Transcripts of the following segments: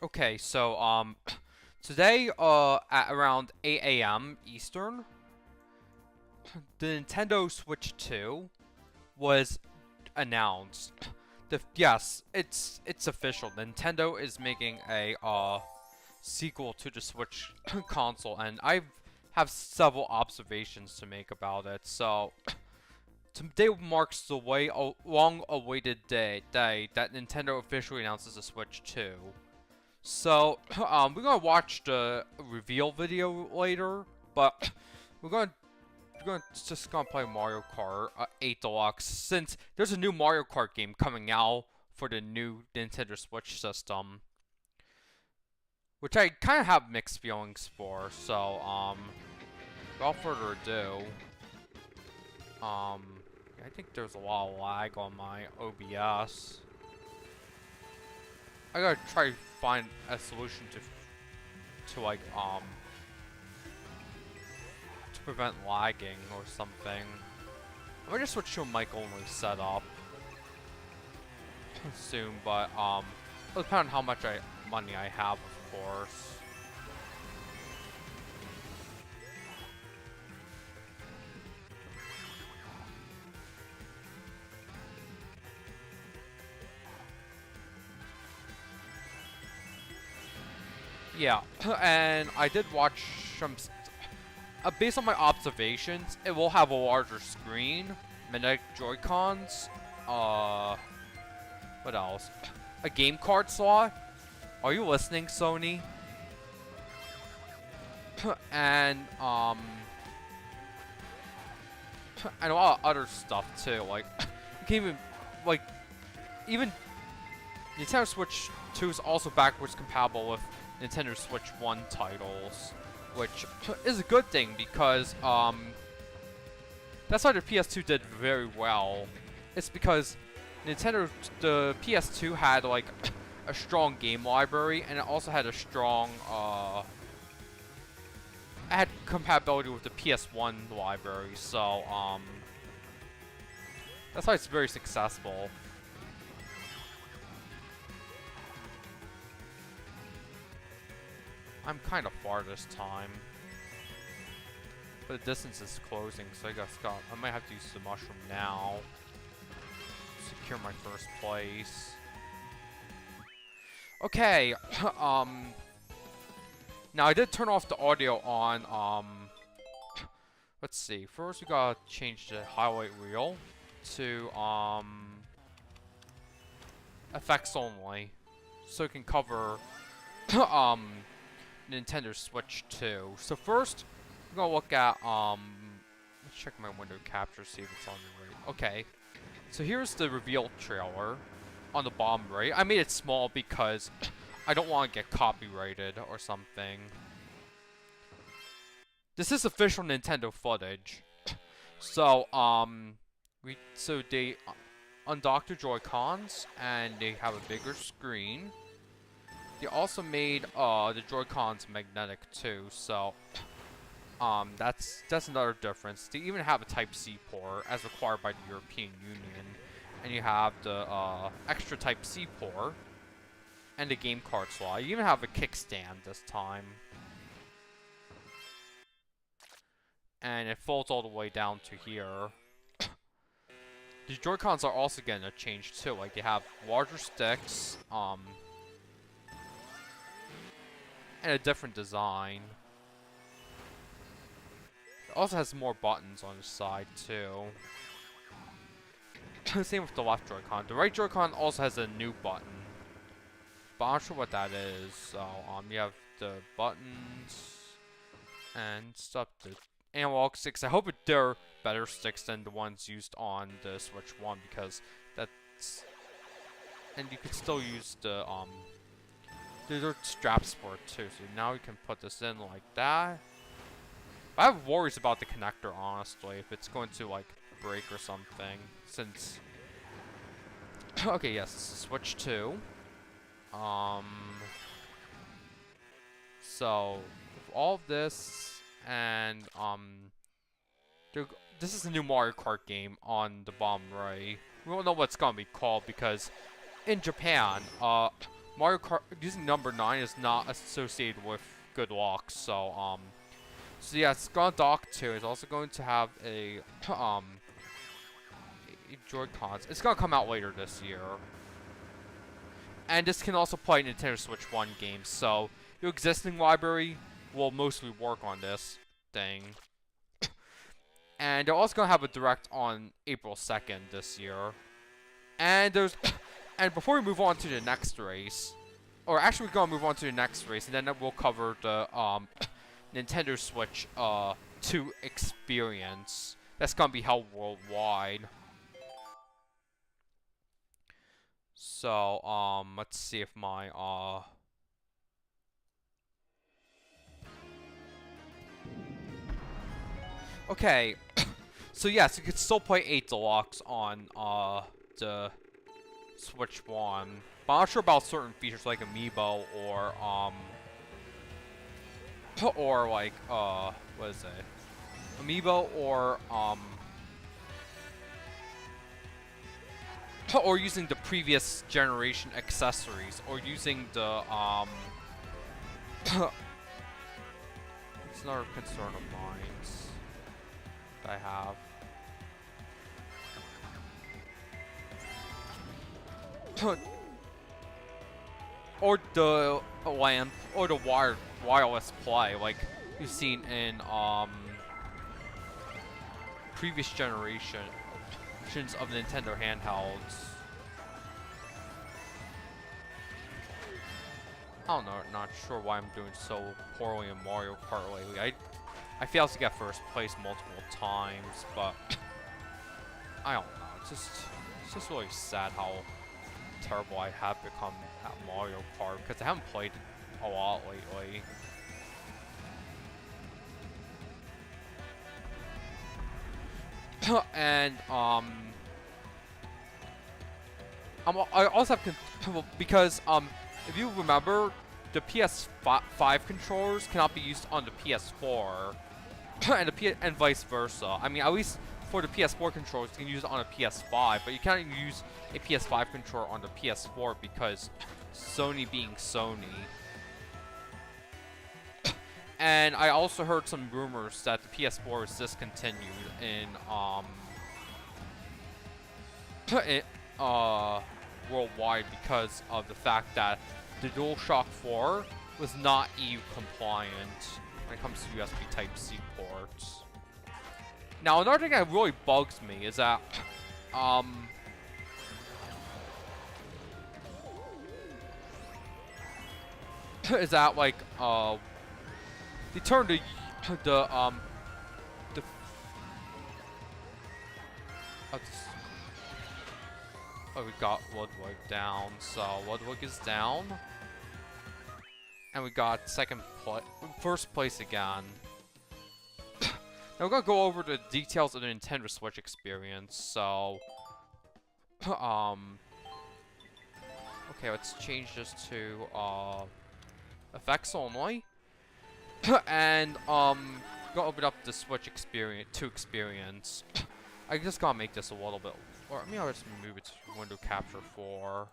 Okay, so today at around 8 a.m. Eastern, the Nintendo Switch 2 was announced. Yes, it's official. Nintendo is making a sequel to the Switch console, and I have several observations to make about it. So today marks the long-awaited day that Nintendo officially announces the Switch 2. So, we're gonna watch the reveal video later, but we're gonna just gonna play Mario Kart 8 Deluxe since there's a new Mario Kart game coming out for the new Nintendo Switch system, which I kind of have mixed feelings for. So, without further ado, I think there's a lot of lag on my OBS. I gotta try to find a solution to like to prevent lagging or something. I'm gonna just switch to a mic only setup soon, but it'll depend on how much money I have, of course. Yeah, and I did watch some. Based on my observations, it will have a larger screen, magnetic Joy-Cons, what else? A game card slot. Are you listening, Sony? and and a lot of other stuff too. Like, you can even like even Nintendo Switch 2 is also backwards compatible with Nintendo Switch 1 titles, which is a good thing because that's why the PS2 did very well. It's because the PS2 had like a strong game library, and it also had a strong it had compatibility with the PS1 library. So that's why it's very successful. I'm kind of far this time, but the distance is closing, so I might have to use the mushroom now. Secure my first place. Okay, now I did turn off the audio on, let's see, first we gotta change the highlight reel to, effects only, so it can cover, Nintendo Switch 2. So first, I'm gonna look at, let's check my window capture, see if it's on the right. Okay, so here's the reveal trailer on the bottom right. I made it small because I don't want to get copyrighted or something. This is official Nintendo footage. So, they undock the Joy-Cons, and they have a bigger screen. They also made the Joy-Cons magnetic too, so that's another difference. They even have a Type-C port as required by the European Union, and you have the extra Type-C port and the game card slot. You even have a kickstand this time, and it folds all the way down to here. The Joy-Cons are also getting a change too. Like, they have larger sticks, and a different design. It also has more buttons on the side too. Same with the left Joy-Con. The right Joy-Con also has a new button, but I'm not sure what that is. So you have the buttons and stuff. The analog sticks. I hope they're better sticks than the ones used on the Switch 1, because that's, and you could still use the there are straps for it too, so now we can put this in like that. I have worries about the connector, honestly, if it's going to like break or something, since okay, yes, this is Switch 2. So with all of this, and this is a new Mario Kart game on the bottom right. We don't know what it's gonna be called because in Japan, Mario Kart using number 9 is not associated with good luck. So yeah, it's gonna dock 2. It's also going to have a Joy-Cons. It's gonna come out later this year. And this can also play Nintendo Switch 1 games, so your existing library will mostly work on this thing. And they're also gonna have a direct on April 2nd this year. And and before we move on to the next race, or actually we're gonna move on to the next race, and then we'll cover the Nintendo Switch 2 experience that's gonna be held worldwide. So let's see if my okay. So yes, you can still play 8 Deluxe on the Switch 1, but I'm not sure about certain features like Amiibo or like what is it? Amiibo or using the previous generation accessories, or using the it's another concern of mine that I have. Or the lamp, or the wireless play, like you've seen in previous generations of Nintendo handhelds. I don't know, not sure why I'm doing so poorly in Mario Kart lately. I failed to get first place multiple times, but I don't know. It's just really sad how terrible I have become at Mario Kart, because I haven't played a lot lately. And I also have because if you remember, the PS5 controllers cannot be used on the PS4, and vice versa. I mean, at least for the PS4 controllers, you can use it on a PS5, but you can't use a PS5 controller on the PS4 because Sony being Sony. And I also heard some rumors that the PS4 is discontinued in worldwide because of the fact that the DualShock 4 was not EU compliant when it comes to USB Type-C ports. Now, another thing that really bugs me is that like they turned we got Ludwig down, so Ludwig is down. And we got first place again. Now we're gonna go over the details of the Nintendo Switch experience, so okay, let's change this to effects only. And go open up the Switch experience. I just gotta make this a little bit, or maybe I'll just move it to window capture 4.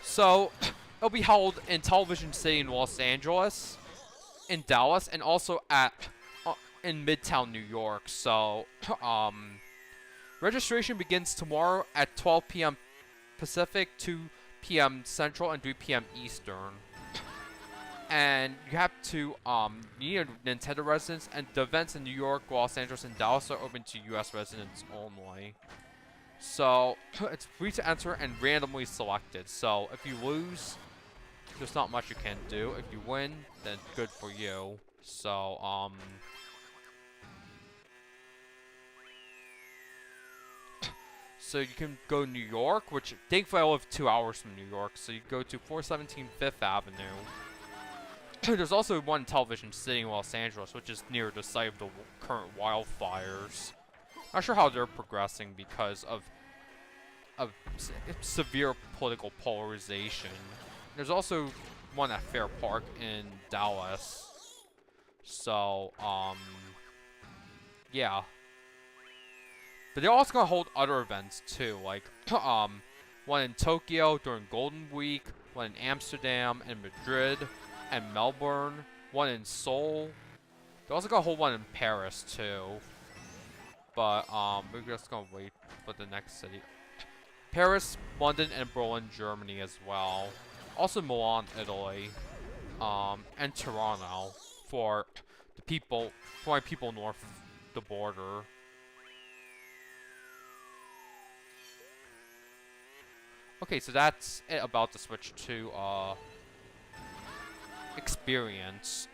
So it'll be held in Television City in Los Angeles, in Dallas, and also in Midtown New York. So registration begins tomorrow at 12 p.m. Pacific, 2 p.m. Central, and 3 p.m. Eastern. And you have to you need a Nintendo residence, and the events in New York, Los Angeles, and Dallas are open to U.S. residents only. So it's free to enter and randomly selected. So if you lose, there's not much you can do. If you win, then good for you. So so you can go to New York, which thankfully I live 2 hours from New York. So you go to 417 Fifth Avenue. There's also one Television City in Los Angeles, which is near the site of the current wildfires. Not sure how they're progressing because of severe political polarization. There's also one at Fair Park in Dallas. So, yeah. But they're also gonna hold other events too, like one in Tokyo during Golden Week, one in Amsterdam and Madrid and Melbourne, one in Seoul. They're also gonna hold one in Paris too. But we're just gonna wait for the next city. Paris, London, and Berlin, Germany as well. Also Milan, Italy, and Toronto for the people, for my people north of the border. Okay, so that's it about the Switch 2 experience.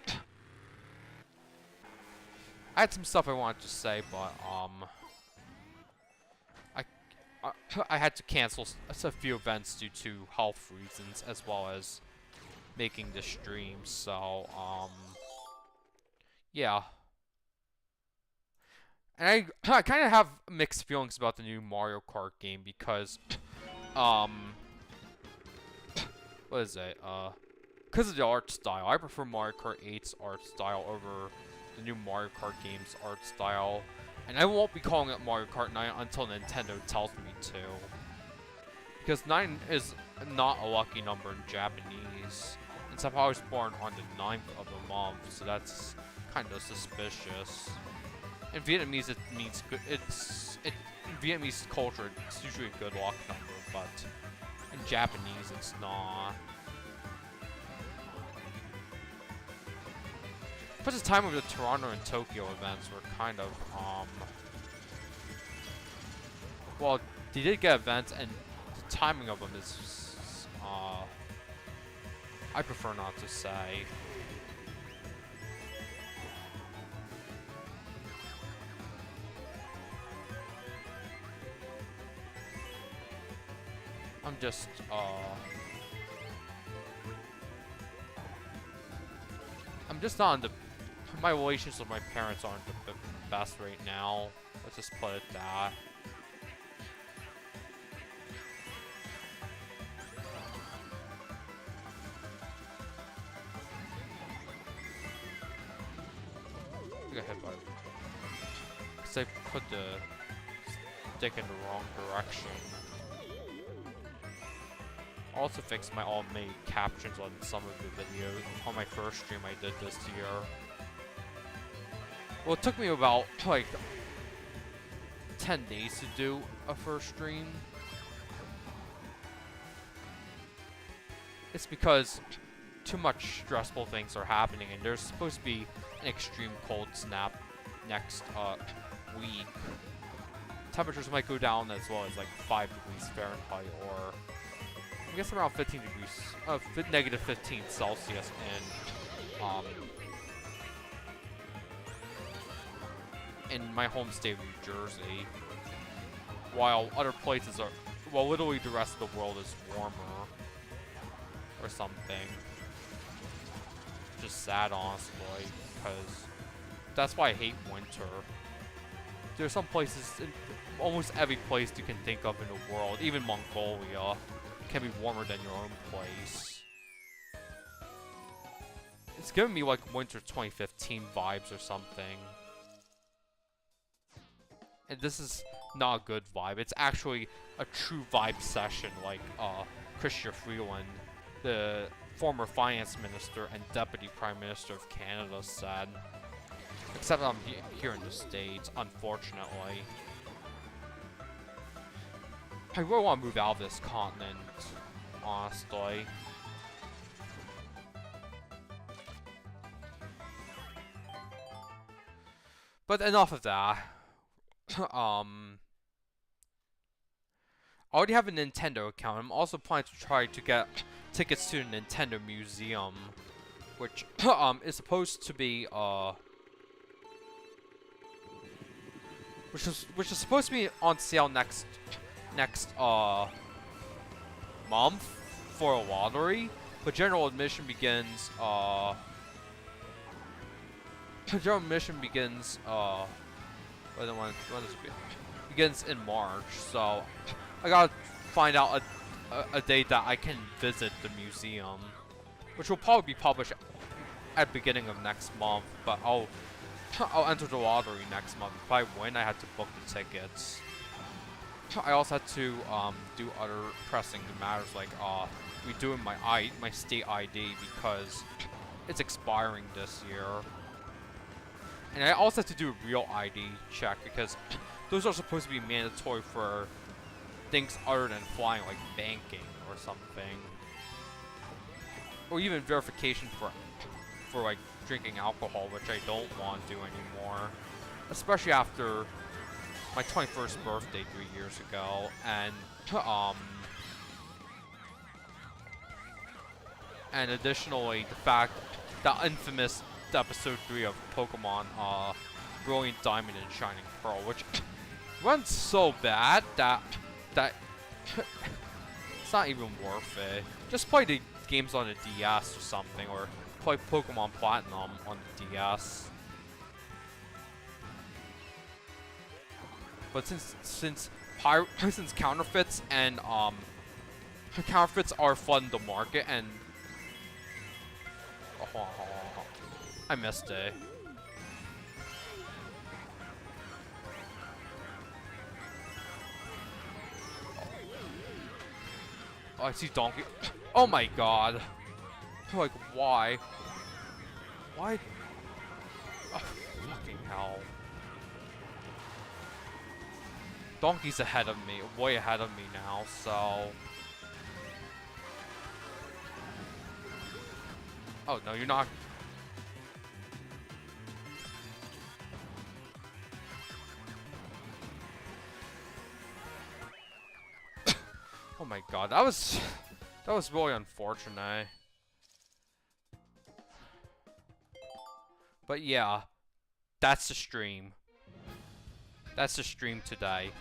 I had some stuff I wanted to say, but I had to cancel a few events due to health reasons, as well as making the stream. So yeah. And I kind of have mixed feelings about the new Mario Kart game because what is it? Because of the art style, I prefer Mario Kart 8's art style over the new Mario Kart game's art style. And I won't be calling it Mario Kart 9 until Nintendo tells me to. Because 9 is not a lucky number in Japanese. And somehow I was born on the 9th of the month, so that's kind of suspicious. In Vietnamese, it means good. In Vietnamese culture, it's usually a good luck number, but in Japanese, it's not. But the time of the Toronto and Tokyo events were kind of, well, they did get events, and the timing of them is, I prefer not to say. I'm just, not in the, my relations with my parents aren't the best right now. Let's just put it that. I got hit by it. Because I put the stick in the wrong direction. I also fixed my automated captions on some of the videos. On my first stream I did this year. Well, it took me about, like, 10 days to do a first stream. It's because too much stressful things are happening, and there's supposed to be an extreme cold snap next week. Temperatures might go down as well as like 5 degrees Fahrenheit, or I guess around 15 degrees, negative 15 Celsius in my home state of New Jersey, while other places are, well, literally the rest of the world is warmer or something. Just sad, honestly, because that's why I hate winter. There's some places, almost every place you can think of in the world, even Mongolia, can be warmer than your own place. It's giving me like winter 2015 vibes or something. And this is not a good vibe. It's actually a true vibe session, like Chrystia Freeland, the former finance minister and deputy prime minister of Canada, said. Except I'm here in the States, unfortunately. I really want to move out of this continent, honestly. But enough of that. I already have a Nintendo account. I'm also planning to try to get tickets to the Nintendo Museum, which is supposed to be which is supposed to be on sale next month for a lottery, but general admission begins begins in March, so I gotta find out a date that I can visit the museum, which will probably be published at the beginning of next month, but I'll I'll enter the lottery next month. If I win, I have to book the tickets. I also had to do other pressing matters like redoing my state ID because it's expiring this year. And I also have to do a real ID check because those are supposed to be mandatory for things other than flying, like banking or something. Or even verification for like drinking alcohol, which I don't want to do anymore. Especially after my 21st birthday 3 years ago, and additionally the fact that infamous episode 3 of Pokemon Brilliant Diamond and Shining Pearl, which runs so bad that it's not even worth it. Just play the games on the DS or something, or play Pokemon Platinum on the DS. But since counterfeits and counterfeits are fun to market, and I missed it. Oh, I see Donkey. Oh my god. Like, why? Why? Oh, fucking hell. Donkey's ahead of me, way ahead of me now, so... Oh, no, you're not... Oh my god, that was really unfortunate. But yeah, that's the stream. That's the stream today.